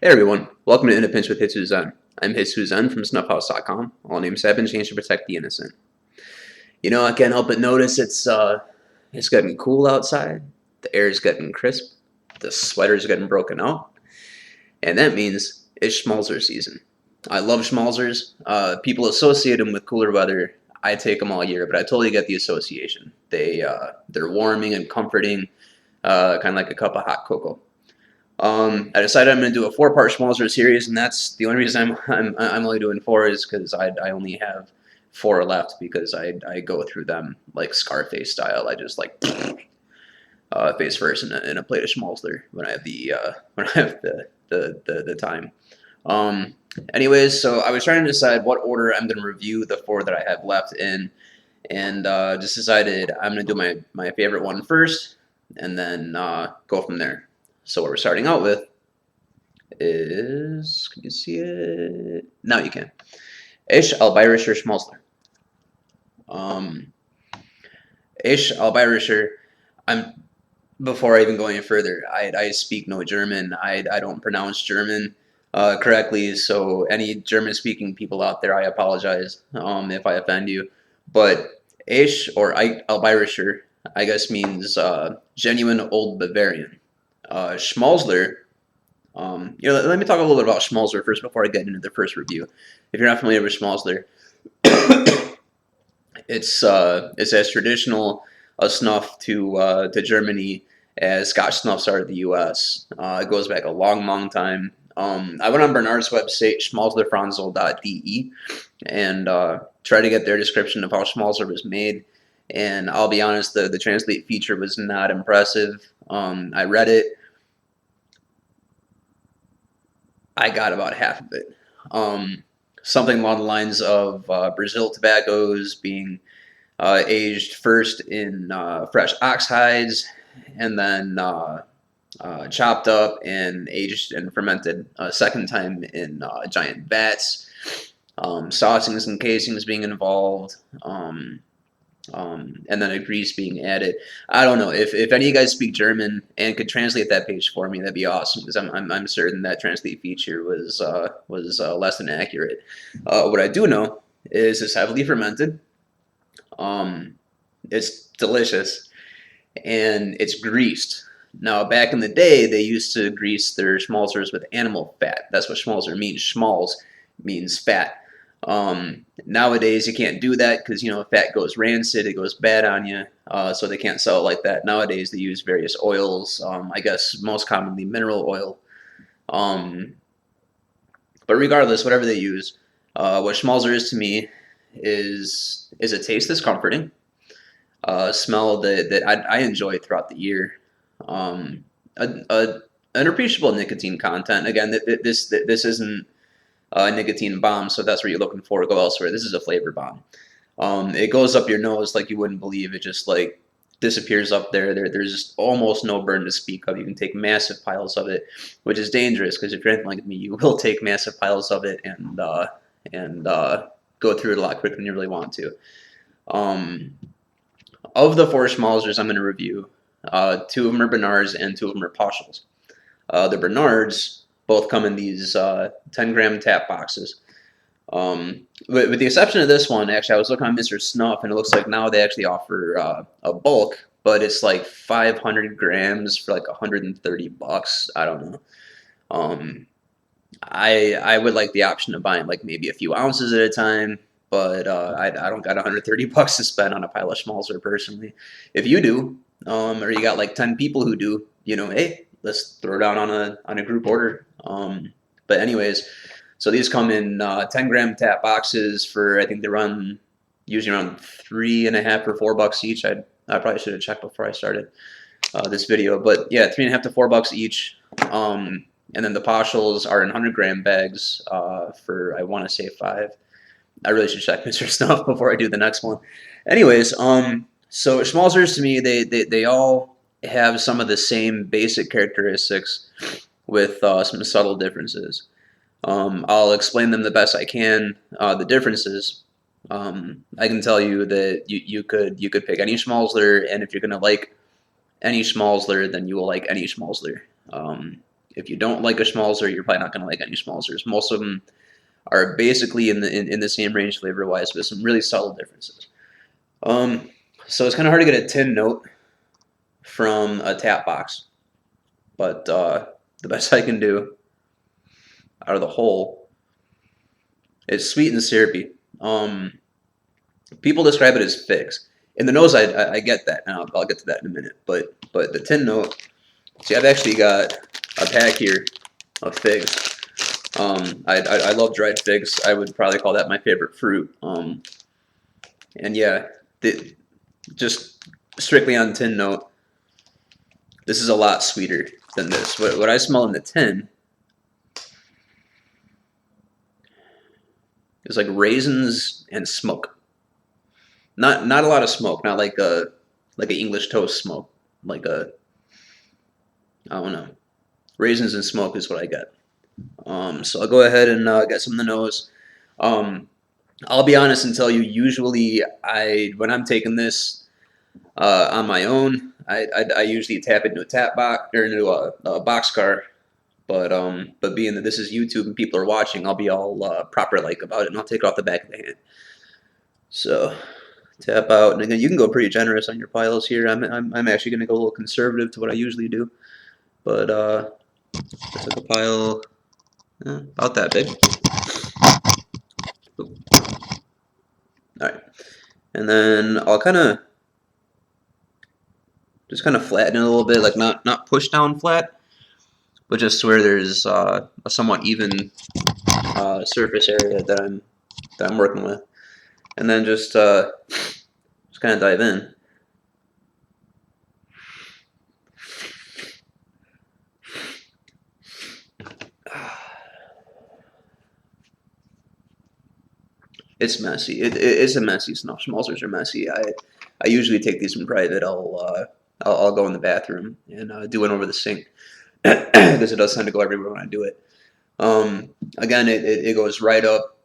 Hey everyone, welcome to In a Pinch with Hitsu Zen. I'm Hitsu Zen from snuffhouse.com. All names have been changed to protect the innocent. You know, I can't help but notice it's getting cool outside. The air is getting crisp. The sweater's getting broken out, and that means it's Schmalzler season. I love Schmalzers. People associate them with cooler weather. I take them all year, but I totally get the association. They're warming and comforting, kind of like a cup of hot cocoa. I decided I'm going to do a 4-part Schmalzler series, and that's the only reason I'm only doing 4 is because I only have 4 left because I go through them like Scarface style. I just like face first in a plate of Schmalzler when I have the time. Anyways, so I was trying to decide what order I'm going to review the 4 that I have left in, and just decided I'm going to do my favorite one first, and then go from there. So what we're starting out with is, can you see it? Now you can. Aecht Altbayerischer Schmalzler. Aecht Altbayerischer, before I even go any further, I speak no German. I don't pronounce German correctly, so any German-speaking people out there, I apologize if I offend you. But Aecht, or Altbayerischer, I guess means genuine old Bavarian. Schmalzler, let me talk a little bit about Schmalzler first before I get into the first review. If you're not familiar with Schmalzler, it's as traditional a snuff to Germany as Scotch snuffs are to the U.S. It goes back a long, long time. I went on Bernards' website, schmalzlerfranzel.de, and tried to get their description of how Schmalzler was made. And I'll be honest, the translate feature was not impressive. I read it. I got about half of it. Something along the lines of Brazil tobaccos being aged first in fresh ox hides and then chopped up and aged and fermented a second time in giant vats. Saucings and casings being involved. And then a grease being added. I don't know if any of you guys speak German and could translate that page for me, that'd be awesome because I'm certain that translate feature was less than accurate. What I do know is it's heavily fermented. It's delicious, and it's greased. Now, back in the day, they used to grease their schmalzers with animal fat. That's what schmalzer means. Schmalz means fat. Nowadays you can't do that because fat goes rancid, it goes bad on you, so they can't sell it like that. Nowadays they use various oils, I guess most commonly mineral oil, but regardless, whatever they use, what Schmalzer is to me is a taste that's comforting, a smell that I enjoy throughout the year, an appreciable nicotine content. Again, this isn't nicotine bomb, so if that's what you're looking for, go elsewhere. This is a flavor bomb. It goes up your nose like you wouldn't believe. It just like disappears up there. There's just almost no burn to speak of. You can take massive piles of it, which is dangerous because if you're anything like me, you will take massive piles of it and go through it a lot quicker than you really want to. Of the 4 Schmalzers I'm going to review, 2 of them are Bernards and 2 of them are Pauschels. The Bernards both come in these 10-gram tap boxes. With the exception of this one, actually, I was looking on Mr. Snuff, and it looks like now they actually offer a bulk, but it's like 500 grams for like $130. I don't know. I would like the option of buying like maybe a few ounces at a time, but I don't got $130 to spend on a pile of Schmalzer personally. If you do, or you got like 10 people who do, hey, let's throw down on a group order. But anyways, so these come in 10-gram tap boxes for, I think they run usually around $3.50 or $4 each. I probably should have checked before I started this video, but yeah, $3.50 to $4 each. And then the Pauschels are in 100-gram bags for, I want to say, $5. I really should check Mr. Snuff before I do the next one. Anyways, so Schmalzers to me, they all have some of the same basic characteristics with some subtle differences. I'll explain them the best I can. The differences, I can tell you that you could pick any Schmalzler, and if you're gonna like any Schmalzler, then you will like any Schmalzler. If you don't like a Schmalzler, you're probably not going to like any Schmalzlers. Most of them are basically in the same range flavor wise, with some really subtle differences. So it's kind of hard to get a tin note from a tap box, but the best I can do out of the whole is sweet and syrupy. People describe it as figs. In the nose, I get that, and I'll get to that in a minute. But the tin note, see, I've actually got a pack here of figs. I love dried figs. I would probably call that my favorite fruit. And yeah, just strictly on tin note, this is a lot sweeter than this. What I smell in the tin is like raisins and smoke. Not a lot of smoke. Not like an English toast smoke. Like I don't know. Raisins and smoke is what I get. So I'll go ahead and get some in the nose. I'll be honest and tell you. Usually, when I'm taking this on my own, I usually tap it into a tap box or into a boxcar. But being that this is YouTube and people are watching, I'll be all proper like about it, and I'll take it off the back of the hand. So tap out, and again, you can go pretty generous on your piles here. I'm actually going to go a little conservative to what I usually do, but I took a pile about that big. All right, and then I'll just kind of flatten it a little bit, like not push down flat, but just where there's a somewhat even surface area that I'm working with, and then just kind of dive in. It's messy. It's a messy snuff. Schmalzers are messy. I usually take these in private. I'll go in the bathroom and do it over the sink because it does tend to go everywhere when I do it. Again, it goes right up.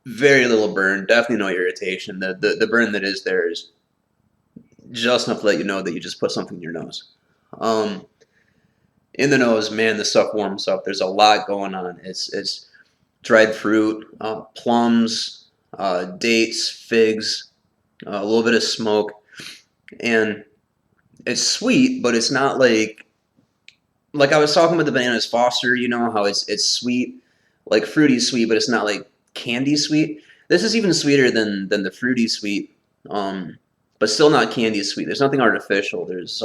Very little burn. Definitely no irritation. The burn that is there is just enough to let you know that you just put something in your nose. In the nose, man, the stuff warms up. There's a lot going on. It's dried fruit, plums, dates, figs, a little bit of smoke, and it's sweet, but it's not like I was talking about the bananas Foster. You know how it's sweet, like fruity sweet, but it's not like candy sweet. This is even sweeter than the fruity sweet, but still not candy sweet. There's nothing artificial. There's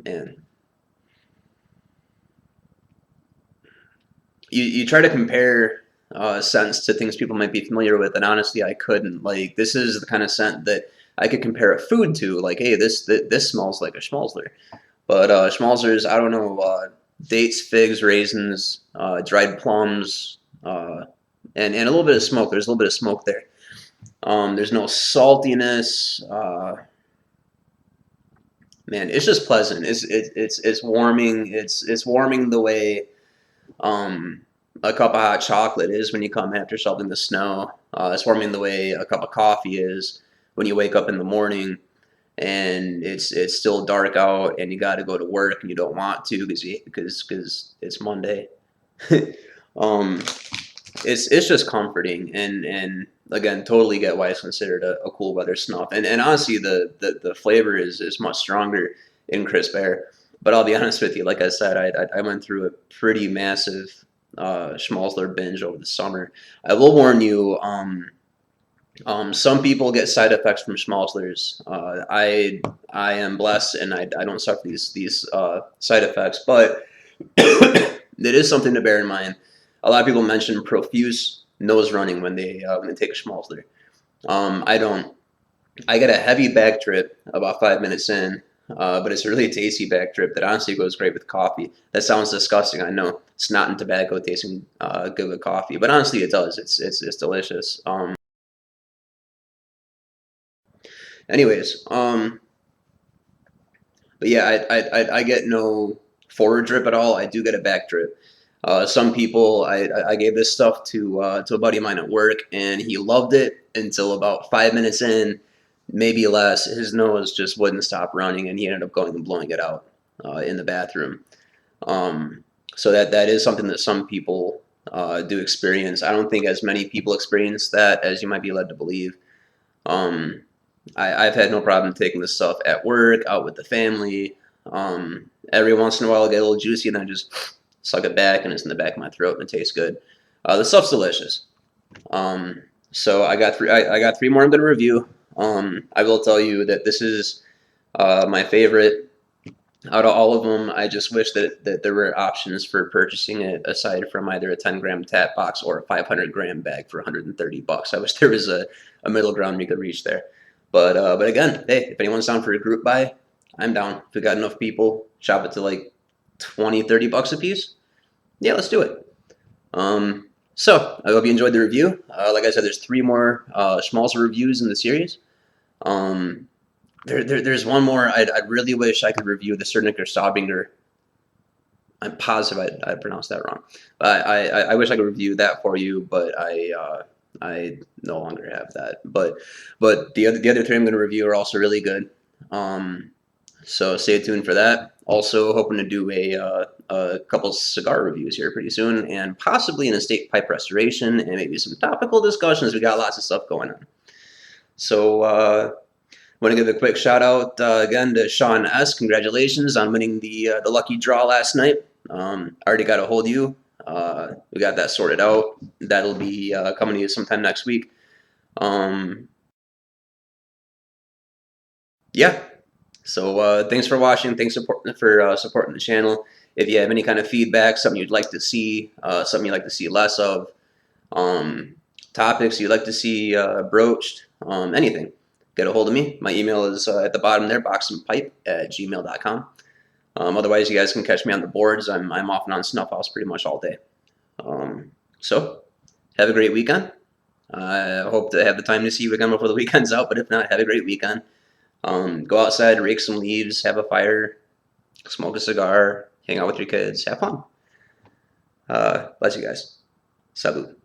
man. You try to compare scents to things people might be familiar with, and honestly, I couldn't. Like, this is the kind of scent that I could compare a food to. Like, hey, this smells like a Schmalzler. But Schmalzlers, I don't know, dates, figs, raisins, dried plums, and a little bit of smoke. There's a little bit of smoke there. There's no saltiness. Man, it's just pleasant. It's warming. It's warming the way a cup of hot chocolate is when you come after shoveling the snow. It's warming the way a cup of coffee is when you wake up in the morning and it's still dark out and you got to go to work and you don't want to because it's Monday. It's just comforting and again, totally get why it's considered a cool weather snuff. And honestly, the flavor is much stronger in crisp air. But I'll be honest with you, like I said, I went through a pretty massive Schmalzler binge over the summer. I will warn you, some people get side effects from Schmalzlers. I am blessed and I don't suffer these side effects, but it is something to bear in mind. A lot of people mention profuse nose running when they take a Schmalzler. I don't. I get a heavy back trip about 5 minutes in, but it's a really tasty back trip that honestly goes great with coffee. That sounds disgusting, I know. Snot and tobacco tasting good with coffee, but honestly, it does. It's delicious. Anyways, but yeah, I get no forward drip at all. I do get a back drip. Some people, I gave this stuff to a buddy of mine at work, and he loved it until about 5 minutes in, maybe less. His nose just wouldn't stop running, and he ended up going and blowing it out in the bathroom. So that is something that some people do experience. I don't think as many people experience that as you might be led to believe. Um, I've had no problem taking this stuff at work, out with the family. Every once in a while, I get a little juicy, and I just suck it back, and it's in the back of my throat, and it tastes good. The stuff's delicious. So I got three. I got three more I'm going to review. I will tell you that this is my favorite out of all of them. I just wish that there were options for purchasing it aside from either a 10-gram tap box or a 500-gram bag for $130. I wish there was a middle ground we could reach there. But again, hey, if anyone's down for a group buy, I'm down. If we got enough people, shop it to like 20, $30 a piece. Yeah, let's do it. So I hope you enjoyed the review. Like I said, there's three more Schmalzler reviews in the series. There's one more. I'd really wish I could review the Cernicker Staubinger. I'm positive I pronounced that wrong. I wish I could review that for you, but I no longer have that. But the other three I'm going to review are also really good. So stay tuned for that. Also hoping to do a couple cigar reviews here pretty soon, and possibly an estate pipe restoration, and maybe some topical discussions. We got lots of stuff going on. So I want to give a quick shout out again to Sean S. Congratulations on winning the lucky draw last night. Already got a hold of you. We got that sorted out. That'll be coming to you sometime next week. Yeah. So thanks for watching. Thanks for supporting the channel. If you have any kind of feedback, something you'd like to see, something you'd like to see less of, topics you'd like to see broached, anything, get a hold of me. My email is at the bottom there, boxandpipe@gmail.com. Otherwise, you guys can catch me on the boards. I'm off and on Snuff House pretty much all day. So have a great weekend. I hope to have the time to see you again before the weekend's out, but if not, have a great weekend. Go outside, rake some leaves, have a fire, smoke a cigar, hang out with your kids, have fun. Bless you guys. Salut.